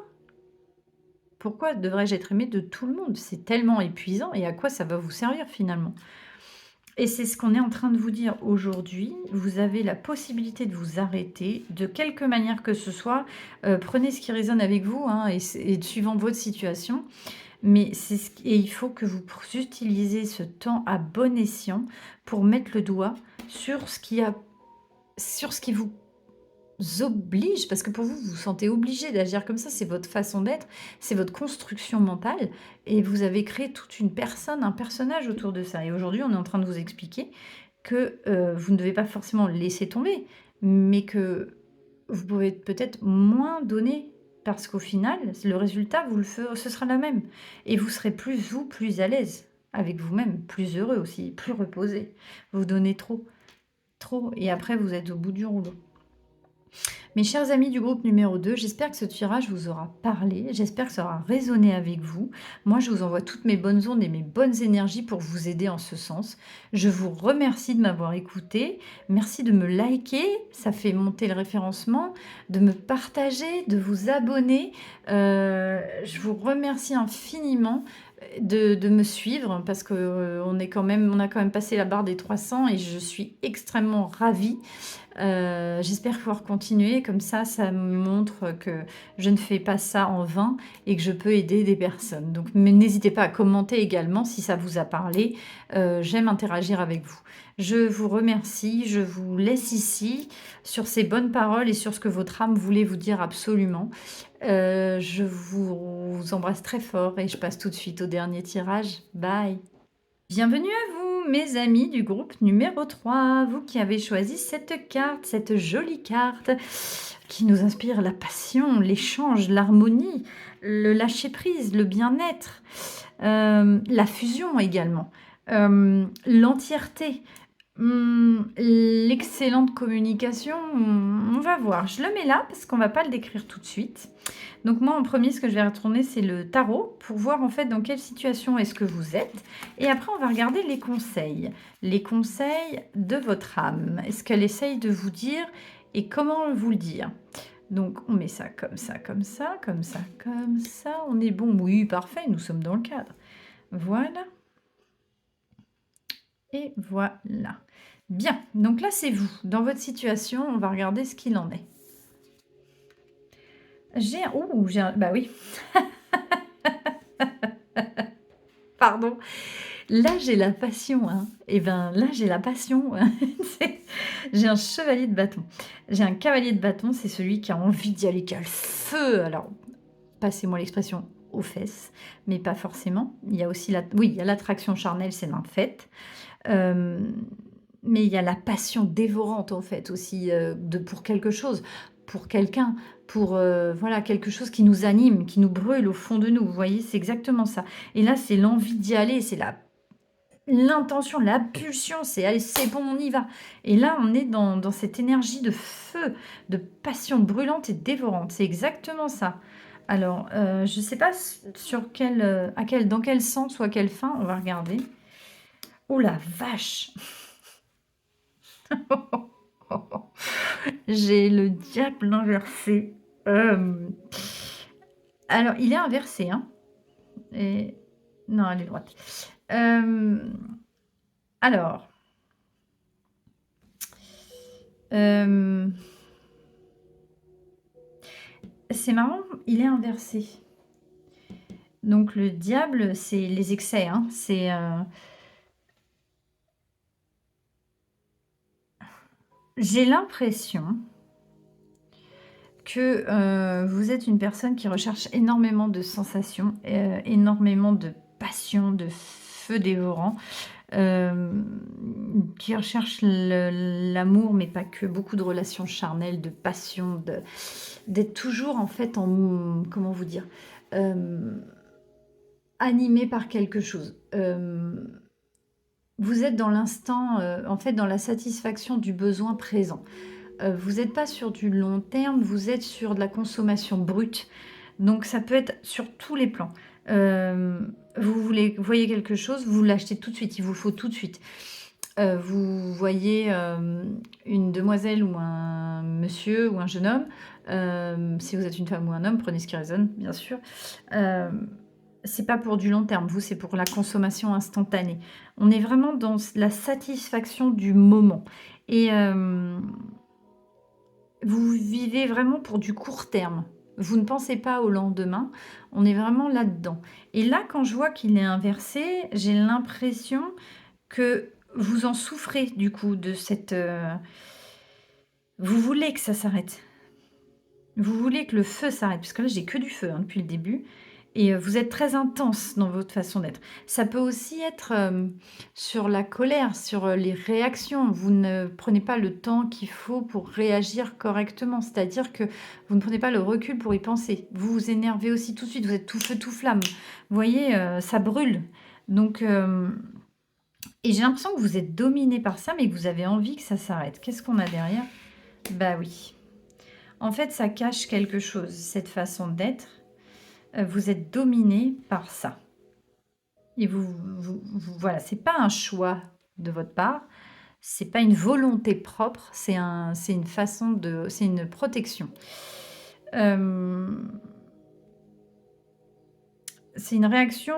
Pourquoi devrais-je être aimé de tout le monde? C'est tellement épuisant et à quoi ça va vous servir finalement? Et c'est ce qu'on est en train de vous dire aujourd'hui. Vous avez la possibilité de vous arrêter de quelque manière que ce soit. Prenez ce qui résonne avec vous, hein, et suivant votre situation. Mais et il faut que vous utilisez ce temps à bon escient pour mettre le doigt sur sur ce qui vous oblige, parce que pour vous, vous vous sentez obligé d'agir comme ça, c'est votre façon d'être, c'est votre construction mentale, et vous avez créé toute une personne, un personnage autour de ça. Et aujourd'hui, on est en train de vous expliquer que vous ne devez pas forcément laisser tomber, mais que vous pouvez peut-être moins donner, parce qu'au final, le résultat, ce sera le même. Et vous serez plus à l'aise avec vous-même, plus heureux aussi, plus reposé. Vous donnez trop, trop, et après, vous êtes au bout du rouleau. Mes chers amis du groupe numéro 2, j'espère que ce tirage vous aura parlé, j'espère que ça aura résonné avec vous. Moi, je vous envoie toutes mes bonnes ondes et mes bonnes énergies pour vous aider en ce sens. Je vous remercie de m'avoir écouté, merci de me liker, ça fait monter le référencement, de me partager, de vous abonner. Je vous remercie infiniment de me suivre parce que on a quand même passé la barre des 300 et je suis extrêmement ravie. J'espère pouvoir continuer, comme ça me montre que je ne fais pas ça en vain et que je peux aider des personnes. Donc n'hésitez pas à commenter également si ça vous a parlé. J'aime interagir avec vous. Je vous remercie, je vous laisse ici sur ces bonnes paroles et sur ce que votre âme voulait vous dire absolument. Je vous embrasse très fort et je passe tout de suite au dernier tirage. Bye! Bienvenue à vous, mes amis du groupe numéro 3, vous qui avez choisi cette carte, cette jolie carte qui nous inspire la passion, l'échange, l'harmonie, le lâcher-prise, le bien-être, la fusion également, l'entièreté, l'excellente communication. On va voir, je le mets là parce qu'on ne va pas le décrire tout de suite. Donc moi, en premier, ce que je vais retourner, c'est le tarot pour voir en fait dans quelle situation est-ce que vous êtes. Et après, on va regarder les conseils. Les conseils de votre âme. Est-ce qu'elle essaye de vous dire et comment vous le dire? Donc, on met ça comme ça, comme ça, comme ça, comme ça. On est bon? Oui, parfait, nous sommes dans le cadre. Voilà. Et voilà. Bien, donc là, c'est vous. Dans votre situation, on va regarder ce qu'il en est. Bah oui. Pardon. Là, j'ai la passion. Hein. Et ben là, j'ai la passion. Hein. J'ai un chevalier de bâton. J'ai un cavalier de bâton, c'est celui qui a envie d'y aller, qui a le feu. Alors, passez-moi l'expression aux fesses, mais pas forcément. Il y a aussi oui, il y a l'attraction charnelle, c'est un fait. Mais il y a la passion dévorante, en fait, aussi, pour quelque chose, pour quelqu'un, pour voilà, quelque chose qui nous anime, qui nous brûle au fond de nous. Vous voyez, c'est exactement ça. Et là, c'est l'envie d'y aller, c'est l'intention, la pulsion, c'est allez, c'est bon, on y va. Et là, on est dans cette énergie de feu, de passion brûlante et dévorante. C'est exactement ça. Alors, je ne sais pas dans quel sens ou à quelle fin, on va regarder. Oh la vache! J'ai le diable inversé. Alors, il est inversé, hein. Et... Non, elle est droite. Alors... c'est marrant, il est inversé. Donc, le diable, c'est les excès, hein. C'est... J'ai l'impression que vous êtes une personne qui recherche énormément de sensations, énormément de passion, de feu dévorant, qui recherche l'amour, mais pas que, beaucoup de relations charnelles, de passion, d'être toujours en fait comment vous dire, animé par quelque chose. Vous êtes dans l'instant, en fait, dans la satisfaction du besoin présent. Vous n'êtes pas sur du long terme, vous êtes sur de la consommation brute. Donc ça peut être sur tous les plans. Vous voyez quelque chose, vous l'achetez tout de suite, il vous faut tout de suite. Vous voyez une demoiselle ou un monsieur ou un jeune homme, si vous êtes une femme ou un homme, prenez ce qui résonne, bien sûr. C'est pas pour du long terme, vous, c'est pour la consommation instantanée. On est vraiment dans la satisfaction du moment. Et vous vivez vraiment pour du court terme. Vous ne pensez pas au lendemain. On est vraiment là-dedans. Et là, quand je vois qu'il est inversé, j'ai l'impression que vous en souffrez du coup de cette... Vous voulez que ça s'arrête. Vous voulez que le feu s'arrête, parce que là, j'ai que du feu depuis le début. Et vous êtes très intense dans votre façon d'être. Ça peut aussi être sur la colère, sur les réactions. Vous ne prenez pas le temps qu'il faut pour réagir correctement. C'est-à-dire que vous ne prenez pas le recul pour y penser. Vous vous énervez aussi tout de suite. Vous êtes tout feu, tout flamme. Vous voyez, ça brûle. Donc, et j'ai l'impression que vous êtes dominé par ça, mais que vous avez envie que ça s'arrête. Qu'est-ce qu'on a derrière? Bah oui. En fait, ça cache quelque chose, cette façon d'être. Vous êtes dominé par ça. Et voilà, c'est pas un choix de votre part, c'est pas une volonté propre, c'est une façon de, c'est une protection. Euh, c'est une réaction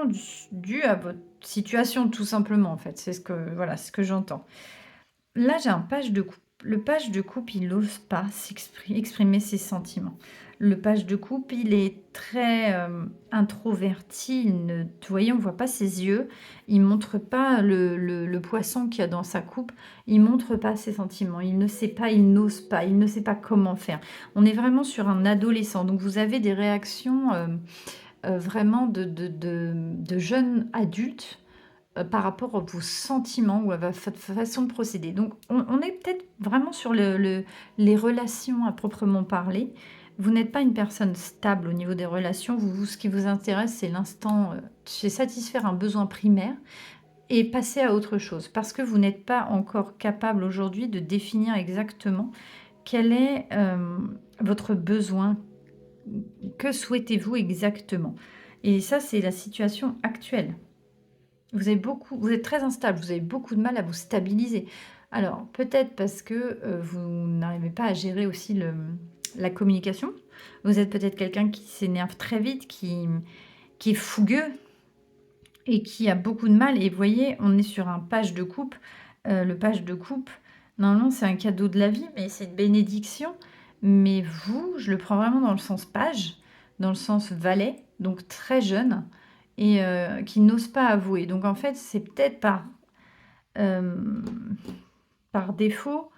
due à votre situation, tout simplement, en fait. C'est ce que, voilà, ce que j'entends. Là, j'ai un page de coupe. Le page de coupe, il n'ose pas exprimer ses sentiments. Le page de coupe, il est très introverti. Vous voyez, on ne voit pas ses yeux. Il ne montre pas le poisson qu'il y a dans sa coupe. Il ne montre pas ses sentiments. Il ne sait pas, il n'ose pas. Il ne sait pas comment faire. On est vraiment sur un adolescent. Donc, vous avez des réactions vraiment de jeunes adultes par rapport à vos sentiments ou à votre façon de procéder. Donc, on est peut-être vraiment sur les relations à proprement parler. Vous n'êtes pas une personne stable au niveau des relations. Ce qui vous intéresse, c'est l'instant, c'est satisfaire un besoin primaire et passer à autre chose. Parce que vous n'êtes pas encore capable aujourd'hui de définir exactement quel est votre besoin. Que souhaitez-vous exactement? Et ça, c'est la situation actuelle. Vous êtes très instable, vous avez beaucoup de mal à vous stabiliser. Alors, peut-être parce que vous n'arrivez pas à gérer aussi la communication. Vous êtes peut-être quelqu'un qui s'énerve très vite, qui est fougueux et qui a beaucoup de mal. Et vous voyez, on est sur un page de coupe. Le page de coupe, normalement, c'est un cadeau de la vie, mais c'est une bénédiction. Mais vous, je le prends vraiment dans le sens page, dans le sens valet, donc très jeune, et qui n'ose pas avouer. Donc en fait, c'est peut-être euh, par défaut,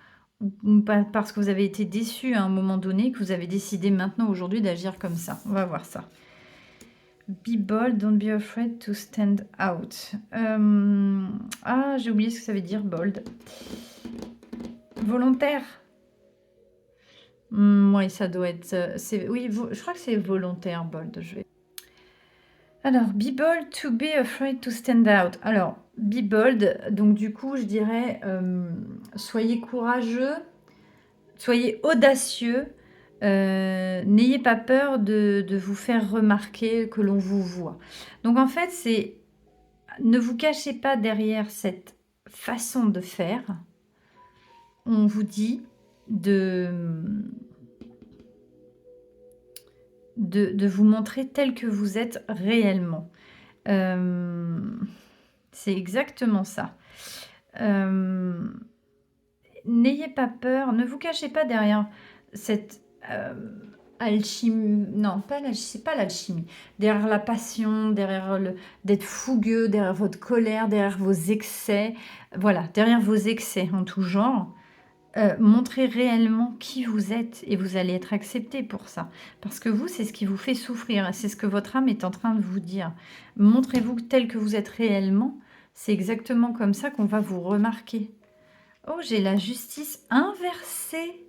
ou parce que vous avez été déçu à un moment donné, que vous avez décidé maintenant, aujourd'hui, d'agir comme ça. On va voir ça. Be bold, don't be afraid to stand out. Ah, j'ai oublié ce que ça veut dire, bold. Volontaire. Oui, ça doit être... oui, je crois que c'est volontaire, bold. Alors, be bold, to be afraid to stand out. Alors, be bold, donc du coup, je dirais, soyez courageux, soyez audacieux, n'ayez pas peur de vous faire remarquer, que l'on vous voit. Donc en fait, c'est ne vous cachez pas derrière cette façon de faire. On vous dit de vous montrer tel que vous êtes réellement. C'est exactement ça. N'ayez pas peur, ne vous cachez pas derrière cette alchimie. Non, c'est pas l'alchimie. Derrière la passion, derrière d'être fougueux, derrière votre colère, derrière vos excès. Voilà, derrière vos excès en tout genre. Montrez réellement qui vous êtes et vous allez être accepté pour ça. Parce que vous, c'est ce qui vous fait souffrir. C'est ce que votre âme est en train de vous dire. Montrez-vous tel que vous êtes réellement. C'est exactement comme ça qu'on va vous remarquer. Oh, j'ai la justice inversée.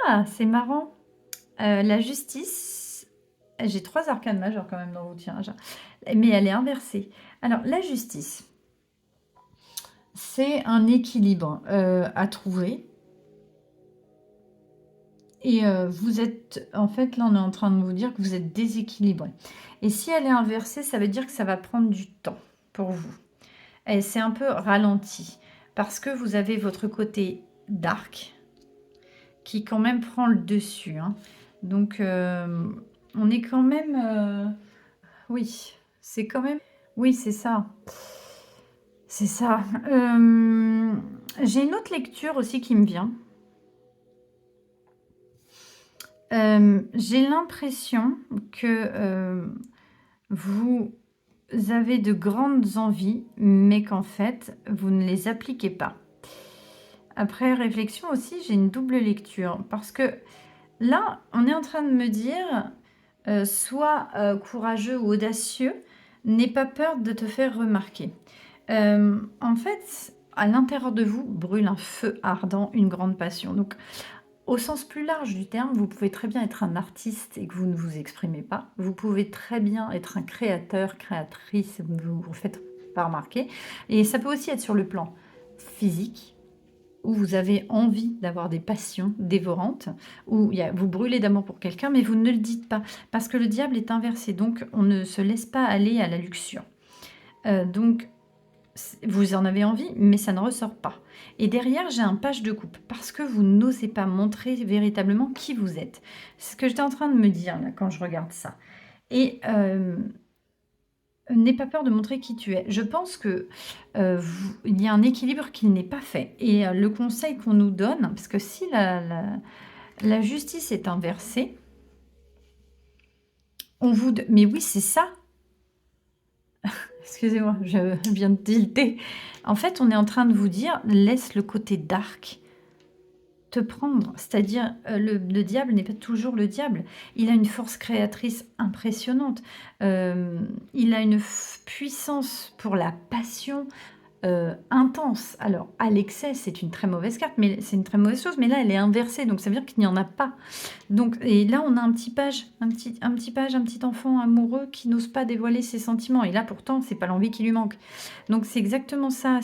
Ah, c'est marrant. La justice, j'ai 3 arcanes majeures quand même dans vos tirages, mais elle est inversée. Alors, la justice, c'est un équilibre à trouver. Et vous êtes, en fait, là, on est en train de vous dire que vous êtes déséquilibré. Et si elle est inversée, ça veut dire que ça va prendre du temps pour vous. Et c'est un peu ralenti, parce que vous avez votre côté dark, qui quand même prend le dessus. Hein. Donc, on est quand même... oui, c'est quand même... Oui, c'est ça. C'est ça. J'ai une autre lecture aussi qui me vient. J'ai l'impression que vous avez de grandes envies, mais qu'en fait, vous ne les appliquez pas. Après réflexion aussi, j'ai une double lecture parce que là, on est en train de me dire, sois courageux ou audacieux, n'aie pas peur de te faire remarquer. En fait, à l'intérieur de vous brûle un feu ardent, une grande passion. Donc, au sens plus large du terme, vous pouvez très bien être un artiste et que vous ne vous exprimez pas. Vous pouvez très bien être un créateur, créatrice, vous ne vous faites pas remarquer. Et ça peut aussi être sur le plan physique, où vous avez envie d'avoir des passions dévorantes, où vous brûlez d'amour pour quelqu'un, mais vous ne le dites pas, parce que le diable est inversé, donc on ne se laisse pas aller à la luxure. Donc, vous en avez envie, mais ça ne ressort pas. Et derrière, j'ai un page de coupe, parce que vous n'osez pas montrer véritablement qui vous êtes. C'est ce que j'étais en train de me dire, là, quand je regarde ça. Et n'aie pas peur de montrer qui tu es. Je pense que il y a un équilibre qui n'est pas fait. Et le conseil qu'on nous donne, parce que si la justice est inversée, on vous... Mais oui, c'est ça. Excusez-moi, je viens de tilter. En fait, on est en train de vous dire, laisse le côté dark te prendre. C'est-à-dire, le diable n'est pas toujours le diable. Il a une force créatrice impressionnante. Il a une puissance pour la passion intense. Alors, à l'excès, c'est une très mauvaise carte, mais c'est une très mauvaise chose. Mais là, elle est inversée, donc ça veut dire qu'il n'y en a pas. Donc, et là, on a un petit page, un petit enfant amoureux qui n'ose pas dévoiler ses sentiments. Et là, pourtant, c'est pas l'envie qui lui manque. Donc, c'est exactement ça.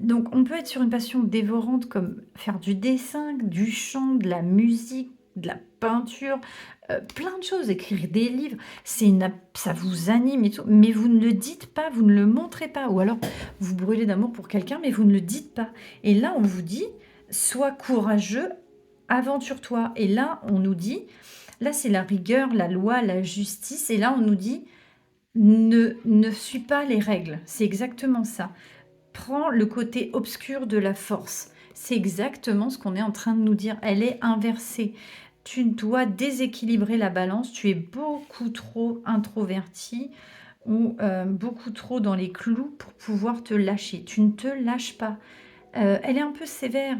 Donc, on peut être sur une passion dévorante comme faire du dessin, du chant, de la musique, de la peinture, plein de choses, écrire des livres, ça vous anime et tout, mais vous ne le dites pas, vous ne le montrez pas, ou alors vous brûlez d'amour pour quelqu'un, mais vous ne le dites pas. Et là, on vous dit, sois courageux, aventure-toi. Et là, on nous dit, là, c'est la rigueur, la loi, la justice, et là, on nous dit, ne suis pas les règles. C'est exactement ça. Prends le côté obscur de la force. C'est exactement ce qu'on est en train de nous dire. Elle est inversée. Tu dois déséquilibrer la balance. Tu es beaucoup trop introverti ou beaucoup trop dans les clous pour pouvoir te lâcher. Tu ne te lâches pas. Elle est un peu sévère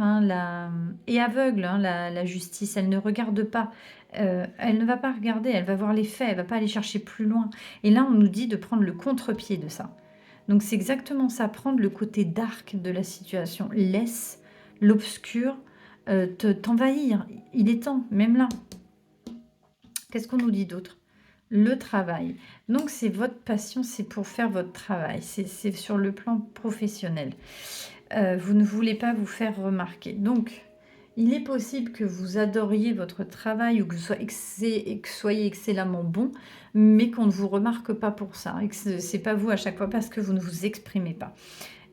et aveugle, hein, la justice. Elle ne regarde pas. Elle ne va pas regarder, elle va voir les faits, elle ne va pas aller chercher plus loin. Et là, on nous dit de prendre le contre-pied de ça. Donc c'est exactement ça, prendre le côté dark de la situation. Laisse l'obscur t'envahir. Il est temps, même là. Qu'est-ce qu'on nous dit d'autre? Le travail. Donc c'est votre passion, c'est pour faire votre travail. C'est sur le plan professionnel. Vous ne voulez pas vous faire remarquer. Donc, il est possible que vous adoriez votre travail ou que vous soyez excellemment bon, mais qu'on ne vous remarque pas pour ça. Et que ce n'est pas vous à chaque fois parce que vous ne vous exprimez pas.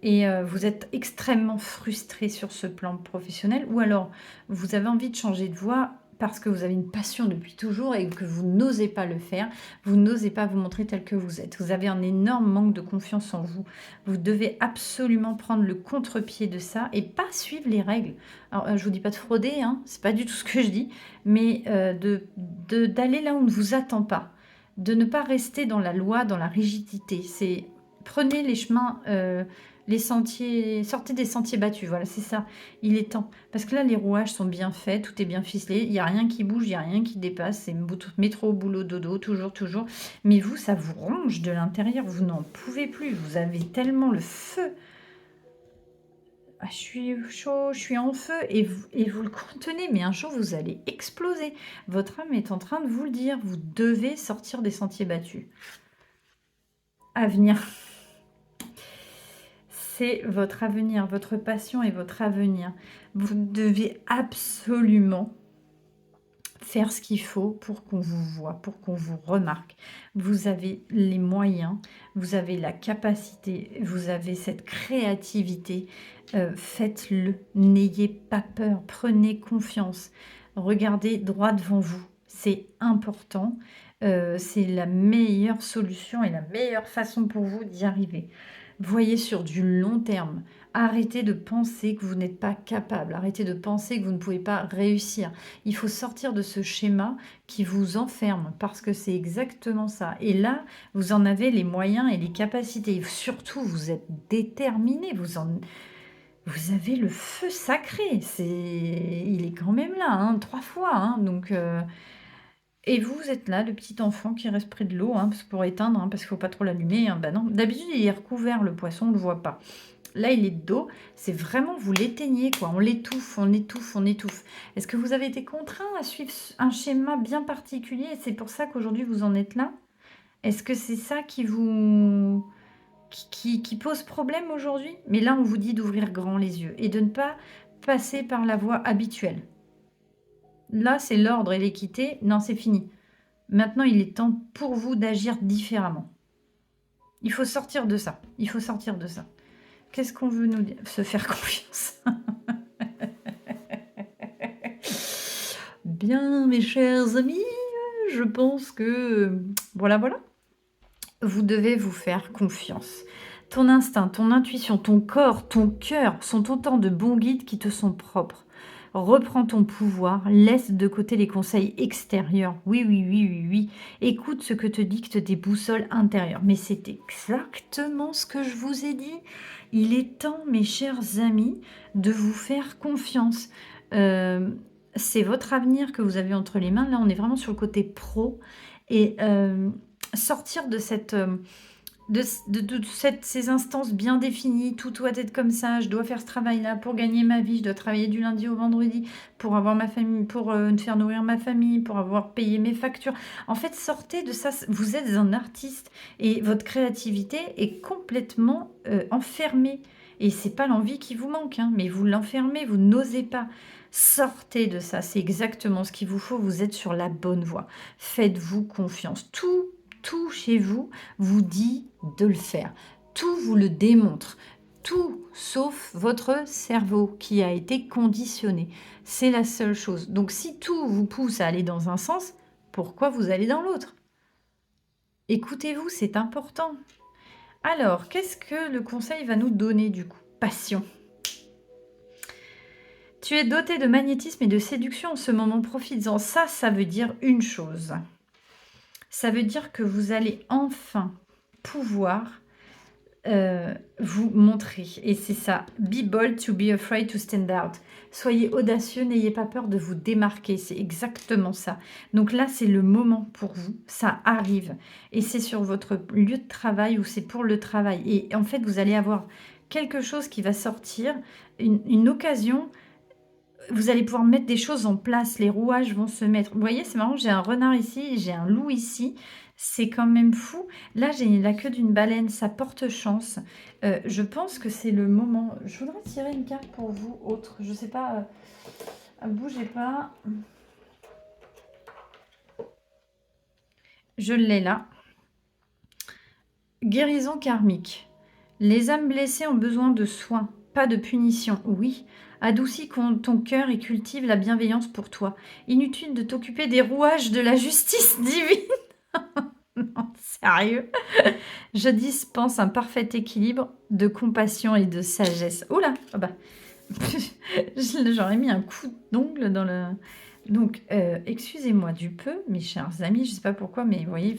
Et vous êtes extrêmement frustré sur ce plan professionnel, ou alors vous avez envie de changer de voie parce que vous avez une passion depuis toujours et que vous n'osez pas le faire, vous n'osez pas vous montrer tel que vous êtes. Vous avez un énorme manque de confiance en vous. Vous devez absolument prendre le contre-pied de ça et pas suivre les règles. Alors, je vous dis pas de frauder, hein, c'est pas du tout ce que je dis, mais d'aller là où on ne vous attend pas, de ne pas rester dans la loi, dans la rigidité. Prenez les chemins, les sentiers, sortez des sentiers battus, voilà, c'est ça, il est temps. Parce que là, les rouages sont bien faits, tout est bien ficelé, il n'y a rien qui bouge, il n'y a rien qui dépasse, c'est métro, boulot, dodo, toujours, toujours. Mais vous, ça vous ronge de l'intérieur, vous n'en pouvez plus, vous avez tellement le feu. Ah, je suis chaud, je suis en feu, et vous le contenez, mais un jour, vous allez exploser. Votre âme est en train de vous le dire, vous devez sortir des sentiers battus. Avenir. C'est votre avenir, votre passion et votre avenir. Vous devez absolument faire ce qu'il faut pour qu'on vous voit, pour qu'on vous remarque. Vous avez les moyens, vous avez la capacité, vous avez cette créativité. Faites-le, n'ayez pas peur, prenez confiance. Regardez droit devant vous, c'est important. C'est la meilleure solution et la meilleure façon pour vous d'y arriver. Voyez sur du long terme. Arrêtez de penser que vous n'êtes pas capable. Arrêtez de penser que vous ne pouvez pas réussir. Il faut sortir de ce schéma qui vous enferme parce que c'est exactement ça. Et là, vous en avez les moyens et les capacités. Et surtout, vous êtes déterminé. Vous avez le feu sacré. Il est quand même là, hein, 3 fois. Hein, donc, et vous êtes là, le petit enfant qui reste près de l'eau, hein, pour éteindre, hein, parce qu'il ne faut pas trop l'allumer. Hein, bah non. D'habitude, il est recouvert, le poisson, on ne le voit pas. Là, il est de dos. C'est vraiment, vous l'éteignez, quoi. On l'étouffe, on étouffe, on étouffe. Est-ce que vous avez été contraint à suivre un schéma bien particulier et c'est pour ça qu'aujourd'hui, vous en êtes là? Est-ce que c'est ça qui vous... qui pose problème aujourd'hui? Mais là, on vous dit d'ouvrir grand les yeux et de ne pas passer par la voie habituelle. Là, c'est l'ordre et l'équité. Non, c'est fini. Maintenant, il est temps pour vous d'agir différemment. Il faut sortir de ça. Il faut sortir de ça. Qu'est-ce qu'on veut nous dire? Se faire confiance. Bien, mes chers amis, je pense que... Voilà. Vous devez vous faire confiance. Ton instinct, ton intuition, ton corps, ton cœur sont autant de bons guides qui te sont propres. Reprends ton pouvoir, laisse de côté les conseils extérieurs. Oui. Écoute ce que te dictent tes boussoles intérieures. Mais c'est exactement ce que je vous ai dit. Il est temps, mes chers amis, de vous faire confiance. C'est votre avenir que vous avez entre les mains. Là, on est vraiment sur le côté pro. Et sortir de cette... ces instances bien définies, tout doit être comme ça, je dois faire ce travail-là pour gagner ma vie, je dois travailler du lundi au vendredi pour avoir ma famille, pour faire nourrir ma famille, pour avoir payé mes factures. En fait, sortez de ça, vous êtes un artiste et votre créativité est complètement enfermée. Et c'est pas l'envie qui vous manque, hein, mais vous l'enfermez, vous n'osez pas. Sortez de ça, c'est exactement ce qu'il vous faut, vous êtes sur la bonne voie. Faites-vous confiance. Tout chez vous vous dit de le faire. Tout vous le démontre. Tout sauf votre cerveau qui a été conditionné. C'est la seule chose. Donc si tout vous pousse à aller dans un sens, pourquoi vous allez dans l'autre? Écoutez-vous, c'est important. Alors, qu'est-ce que le conseil va nous donner du coup? Passion. Tu es doté de magnétisme et de séduction en ce moment, profites-en. Ça veut dire une chose. Ça veut dire que vous allez enfin pouvoir vous montrer. Et c'est ça. Be bold to be afraid to stand out. Soyez audacieux, n'ayez pas peur de vous démarquer. C'est exactement ça. Donc là, c'est le moment pour vous. Ça arrive. Et c'est sur votre lieu de travail ou c'est pour le travail. Et en fait, vous allez avoir quelque chose qui va sortir, une occasion. Vous allez pouvoir mettre des choses en place. Les rouages vont se mettre. Vous voyez, c'est marrant. J'ai un renard ici, j'ai un loup ici. C'est quand même fou. Là, j'ai la queue d'une baleine. Ça porte chance. Je pense que c'est le moment. Je voudrais tirer une carte pour vous, autre. Je sais pas. Bougez pas. Je l'ai là. Guérison karmique. Les âmes blessées ont besoin de soins, pas de punition. Oui. Adoucis ton cœur et cultive la bienveillance pour toi. Inutile de t'occuper des rouages de la justice divine. Non, sérieux. Je dispense un parfait équilibre de compassion et de sagesse. Oula, oh bah. J'aurais mis un coup d'ongle dans le... Donc, excusez-moi du peu, mes chers amis, je ne sais pas pourquoi, mais vous voyez,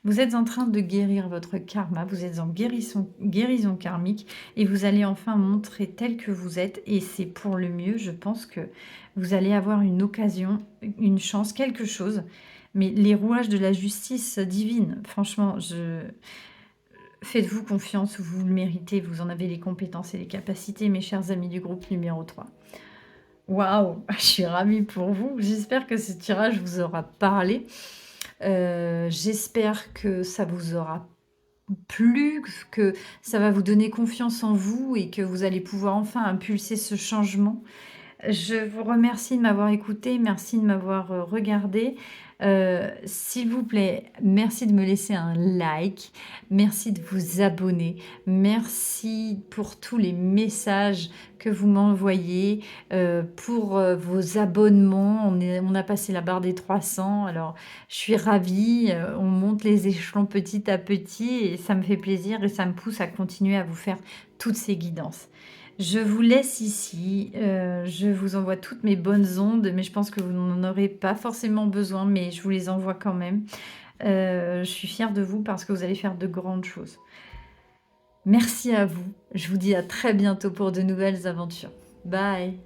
vous êtes en train de guérir votre karma, vous êtes en guérison karmique, et vous allez enfin montrer tel que vous êtes, et c'est pour le mieux. Je pense que vous allez avoir une occasion, une chance, quelque chose, mais les rouages de la justice divine, franchement, faites-vous confiance, vous le méritez, vous en avez les compétences et les capacités, mes chers amis du groupe numéro 3. Waouh, je suis ravie pour vous. J'espère que ce tirage vous aura parlé. J'espère que ça vous aura plu, que ça va vous donner confiance en vous et que vous allez pouvoir enfin impulser ce changement. Je vous remercie de m'avoir écouté, merci de m'avoir regardé. S'il vous plaît, merci de me laisser un like, merci de vous abonner, merci pour tous les messages que vous m'envoyez, pour, vos abonnements. On a passé la barre des 300, alors je suis ravie, on monte les échelons petit à petit et ça me fait plaisir et ça me pousse à continuer à vous faire toutes ces guidances. Je vous laisse ici, je vous envoie toutes mes bonnes ondes, mais je pense que vous n'en aurez pas forcément besoin, mais je vous les envoie quand même. Je suis fière de vous parce que vous allez faire de grandes choses. Merci à vous. Je vous dis à très bientôt pour de nouvelles aventures. Bye.